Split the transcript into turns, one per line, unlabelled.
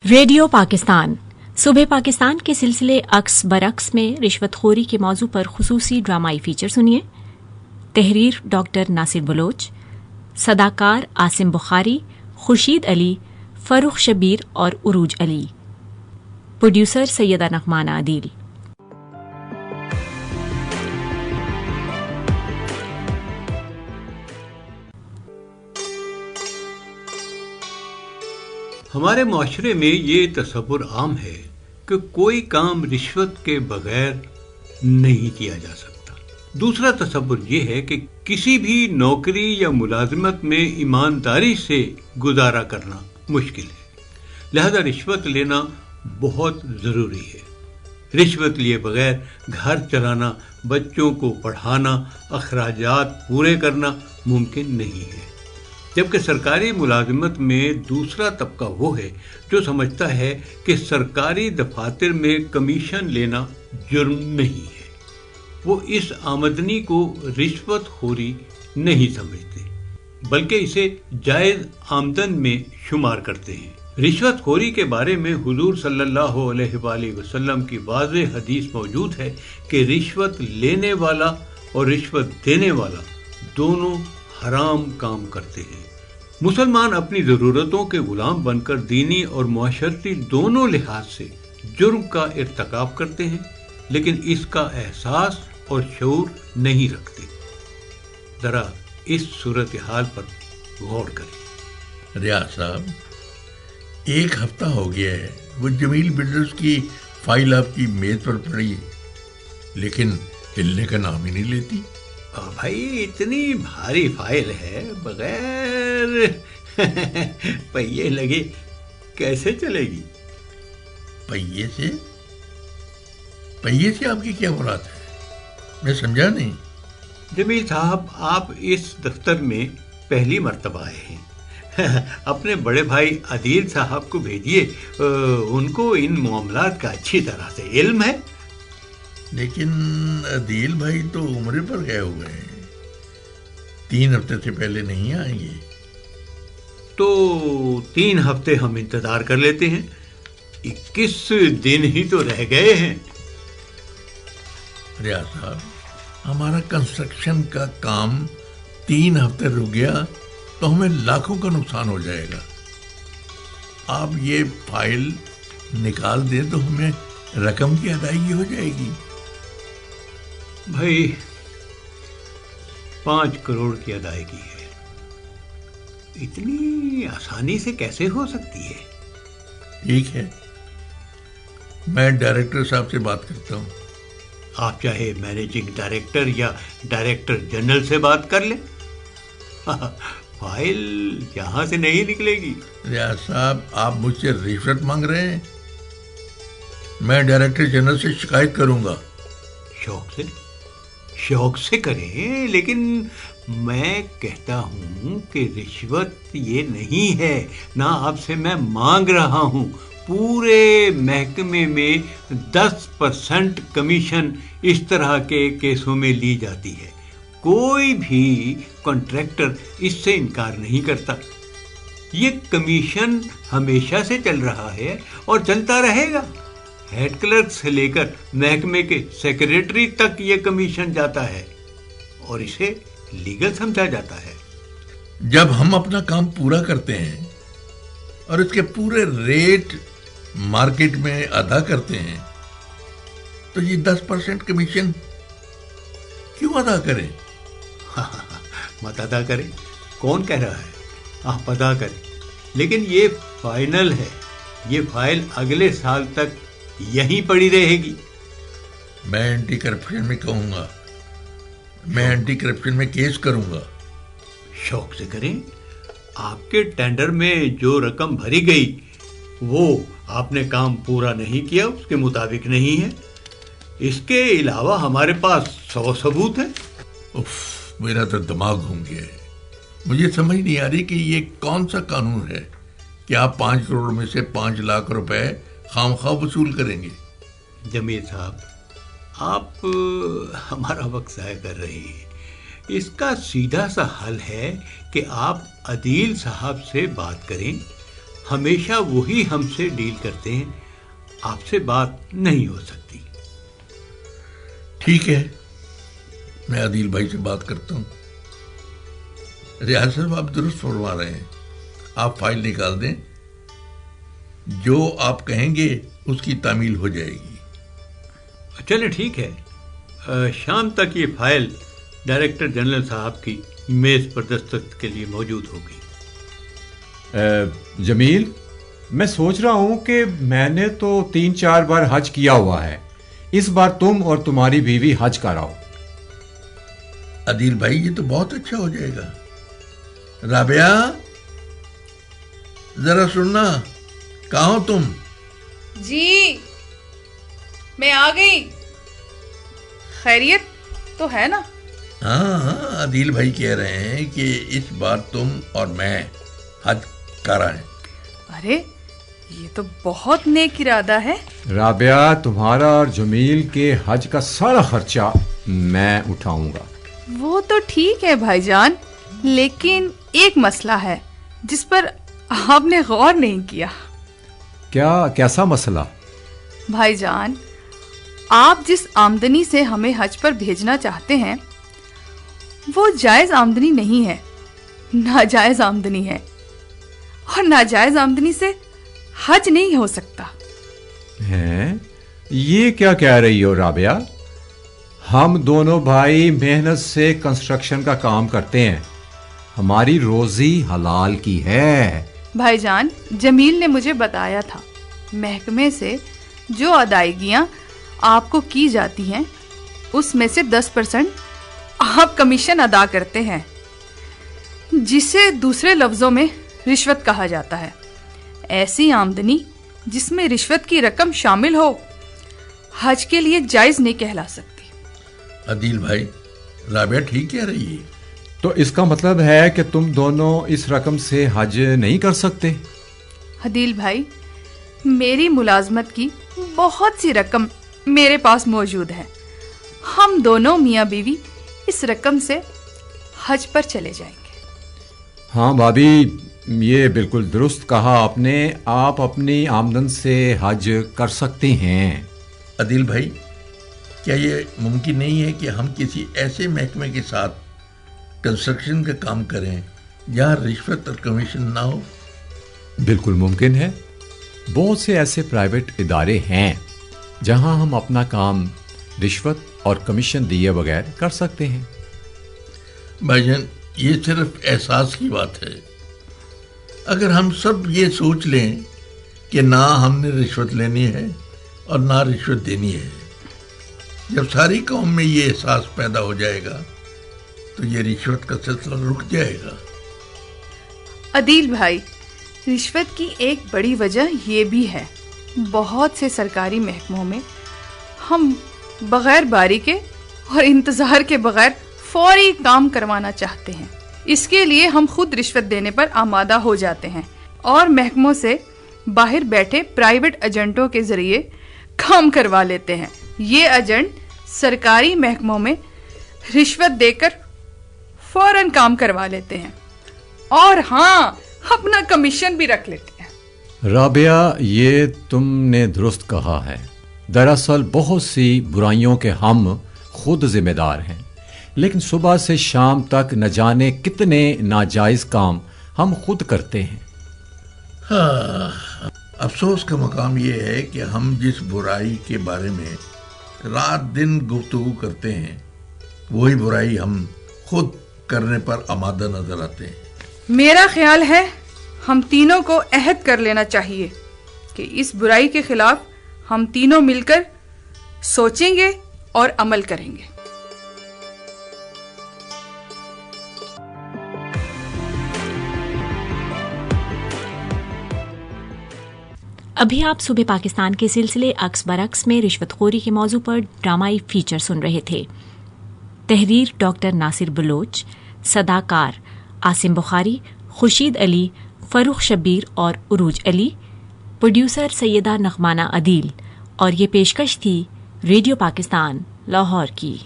Radio Pakistan सुबह पाकिस्तान के सिलसिले अक्स बरक्स में रिश्वतखोरी के मौजू पर खुसूसी ड्रामाई फीचर सुनिए। तहरीर डॉक्टर नासिर बलोच, सदाकार आसिम बुखारी, खुर्शीद अली, फरूख शबीर और उरूज अली। प्रोड्यूसर सैयदा नगमाना आदिल।
हमारे माशरे में ये तसव्वुर आम है कि कोई काम रिश्वत के बगैर नहीं किया जा सकता। दूसरा तसव्वुर ये है कि किसी भी नौकरी या मुलाजमत में ईमानदारी से गुजारा करना मुश्किल है, लिहाजा रिश्वत लेना बहुत ज़रूरी है। रिश्वत लिए बगैर घर चलाना, बच्चों को पढ़ाना, अखराजात पूरे करना मुमकिन नहीं है। जबकि सरकारी मुलाजमत में दूसरा तबका वो है जो समझता है कि सरकारी दफातर में कमीशन लेना जुर्म नहीं है। वो इस आमदनी को रिश्वतखोरी नहीं समझते, बल्कि इसे जायज़ आमदन में शुमार करते हैं। रिश्वतखोरी के बारे में हुजूर सल्लल्लाहु अलैहि वसल्लम की वाज़ेह हदीस मौजूद है कि रिश्वत लेने वाला और रिश्वत देने वाला दोनों हराम काम करते हैं। मुसलमान अपनी ज़रूरतों के गुलाम बनकर दीनी और मुआशरती दोनों लिहाज से जुर्म का इर्तकाब करते हैं, लेकिन इसका एहसास और शऊर नहीं रखते। ज़रा इस सूरत हाल पर गौर करें।
रियाज साहब, 1 हफ्ता हो गया है वो जमील बिल्डर्स की फाइल आपकी मेज पर पड़ी, लेकिन हिलने का नाम ही नहीं लेती।
भाई इतनी भारी फाइल है, बगैर पहिए लगे कैसे चलेगी?
पहिए से? पहिए से आपकी क्या मुराद है? मैं समझा नहीं।
जमील साहब, आप इस दफ्तर में पहली मर्तबा आए हैं। अपने बड़े भाई आदिल साहब को भेजिए, उनको इन मामलात का अच्छी तरह से इल्म है।
लेकिन अदील भाई तो उम्र पर गए हुए हैं, 3 हफ्ते से पहले नहीं आएंगे।
तो 3 हफ्ते हम इंतजार कर लेते हैं, 21 दिन ही तो रह गए हैं।
रियाज साहब, हमारा कंस्ट्रक्शन का काम 3 हफ्ते रुक गया तो हमें लाखों का नुकसान हो जाएगा। आप ये फाइल निकाल दें तो हमें रकम की अदायगी हो जाएगी।
भाई 5 करोड़ की अदायगी है, इतनी आसानी से कैसे हो सकती है?
ठीक है, मैं डायरेक्टर साहब से बात करता हूँ।
आप चाहे मैनेजिंग डायरेक्टर या डायरेक्टर जनरल से बात कर लें। फाइल यहाँ से नहीं निकलेगी।
रियाज साहब, आप मुझसे रिश्वत मांग रहे हैं? मैं डायरेक्टर जनरल से शिकायत करूंगा।
शौक से करें, लेकिन मैं कहता हूं कि रिश्वत ये नहीं है, ना आपसे मैं मांग रहा हूं। पूरे महकमे में 10% कमीशन इस तरह के केसों में ली जाती है। कोई भी कॉन्ट्रैक्टर इससे इनकार नहीं करता। ये कमीशन हमेशा से चल रहा है और चलता रहेगा। हेड क्लर्क से लेकर महकमे के सेक्रेटरी तक ये कमीशन जाता है और इसे लीगल समझा जाता है।
जब हम अपना काम पूरा करते हैं और इसके पूरे रेट मार्केट में अदा करते हैं तो ये 10% कमीशन क्यों अदा करें?
मत अदा करें, कौन कह रहा है? आप अदा करें, लेकिन ये फाइनल है। ये फाइल अगले साल तक यहीं पड़ी रहेगी।
मैं एंटी करप्शन में कहूंगा, मैं एंटी करप्शन में केस करूंगा।
शौक से करें। आपके टेंडर में जो रकम भरी गई वो आपने काम पूरा नहीं किया, उसके मुताबिक नहीं है। इसके अलावा हमारे पास 100 सबूत है।
उफ, मेरा तो दिमाग घूम गया है। मुझे समझ नहीं आ रही कि ये कौन सा कानून है कि आप 5 करोड़ में से 5 लाख रुपए खामखा वसूल करेंगे।
जमील साहब, आप हमारा वक्त ज़ाया कर रहे हैं। इसका सीधा सा हल है कि आप अदील साहब से बात करें, ہمیشہ وہی ہم سے ڈیل کرتے ہیں، آپ سے بات نہیں ہو سکتی۔
ٹھیک ہے، میں عادل بھائی سے بات کرتا ہوں۔ ریاض صاحب آپ درست فرما رہے ہیں، آپ فائل نکال دیں، جو آپ کہیں گے اس کی تعمیل ہو جائے گی۔
چلیں ٹھیک ہے، شام تک یہ فائل ڈائریکٹر جنرل صاحب کی میز پر دستخط کے لیے موجود ہوگی۔
جمیل، میں سوچ رہا ہوں کہ میں نے تو 3-4 بار حج کیا ہوا ہے، اس بار تم اور تمہاری بیوی حج کراؤ۔
عادل بھائی یہ تو بہت اچھا ہو جائے گا۔ رابعہ ذرا سننا، کہاں ہو تم؟
جی میں آ گئی، خیریت تو ہے نا؟
ہاں، عادل بھائی کہہ رہے ہیں کہ اس بار تم اور میں حج کرائیں۔
ارے یہ تو بہت نیک ارادہ ہے۔
رابعہ، تمہارا اور جمیل کے حج کا سارا خرچہ میں اٹھاؤں گا۔
وہ تو ٹھیک ہے بھائی جان، لیکن ایک مسئلہ ہے جس پر آپ نے غور نہیں کیا۔
کیسا مسئلہ؟
بھائی جان، آپ جس آمدنی سے ہمیں حج پر بھیجنا چاہتے ہیں وہ جائز آمدنی نہیں ہے، ناجائز آمدنی ہے، اور ناجائز آمدنی سے حج نہیں ہو سکتا۔
ہیں؟ یہ کیا کہہ رہی ہو رابعہ؟ ہم دونوں بھائی محنت سے کنسٹرکشن کا کام کرتے ہیں، ہماری روزی حلال کی ہے۔
بھائی جان، جمیل نے مجھے بتایا تھا محکمے سے جو ادائیگیاں آپ کو کی جاتی ہیں اس میں سے 10% آپ کمیشن ادا کرتے ہیں، جسے دوسرے لفظوں میں رشوت کہا جاتا ہے۔ ایسی آمدنی جس میں رشوت کی رقم شامل ہو حج کے لیے جائز نہیں کہلا سکتی۔
عادل بھائی، رابعہ ٹھیک کہہ رہی ہے۔
تو اس کا مطلب ہے کہ تم دونوں اس رقم سے حج نہیں کر سکتے؟
عادل بھائی، میری ملازمت کی بہت سی رقم میرے پاس موجود ہے، ہم دونوں میاں بیوی اس رقم سے حج پر چلے جائیں گے۔
ہاں بھابھی، یہ بالکل درست کہا آپ نے، آپ اپنی آمدن سے حج کر سکتے ہیں۔
عادل بھائی، کیا یہ ممکن نہیں ہے کہ ہم کسی ایسے محکمے کے ساتھ کنسٹرکشن کا کام کریں جہاں رشوت اور کمیشن نہ ہو؟
بالکل ممکن ہے، بہت سے ایسے پرائیویٹ ادارے ہیں جہاں ہم اپنا کام رشوت اور کمیشن دیے بغیر کر سکتے ہیں۔
بھائی جان، یہ صرف احساس کی بات ہے۔ اگر ہم سب یہ سوچ لیں کہ نہ ہم نے رشوت لینی ہے اور نہ رشوت دینی ہے، جب ساری قوم میں یہ احساس پیدا ہو جائے گا تو یہ رشوت کا سلسلہ رک جائے گا۔
عادل بھائی، رشوت کی ایک بڑی وجہ یہ بھی ہے، بہت سے سرکاری محکموں میں ہم بغیر باری کے اور انتظار کے بغیر فوری کام کروانا چاہتے ہیں۔ اس کے لیے ہم خود رشوت دینے پر آمادہ ہو جاتے ہیں اور محکموں سے باہر بیٹھے پرائیویٹ ایجنٹوں کے ذریعے کام کروا لیتے ہیں۔ یہ ایجنٹ سرکاری محکموں میں رشوت دے کر فوراً کام کروا لیتے ہیں اور ہاں، اپنا کمیشن بھی رکھ لیتے ہیں۔
رابعہ، یہ تم نے درست کہا ہے، دراصل بہت سی برائیوں کے ہم خود ذمہ دار ہیں، لیکن صبح سے شام تک نہ جانے کتنے ناجائز کام ہم خود کرتے ہیں۔
ہاں، افسوس کا مقام یہ ہے کہ ہم جس برائی کے بارے میں رات دن گفتگو کرتے ہیں وہی برائی ہم خود کرنے پر آمادہ نظر آتے ہیں۔
میرا خیال ہے ہم تینوں کو عہد کر لینا چاہیے کہ اس برائی کے خلاف ہم تینوں مل کر سوچیں گے اور عمل کریں گے۔
ابھی آپ صبح پاکستان کے سلسلے عکس برعکس میں رشوت خوری کے موضوع پر ڈرامائی فیچر سن رہے تھے۔ تحریر ڈاکٹر ناصر بلوچ، صداکار عاصم بخاری، خورشید علی، فروخ شبیر اور عروج علی، پروڈیوسر سیدہ نغمانہ عدیل، اور یہ پیشکش تھی ریڈیو پاکستان لاہور کی۔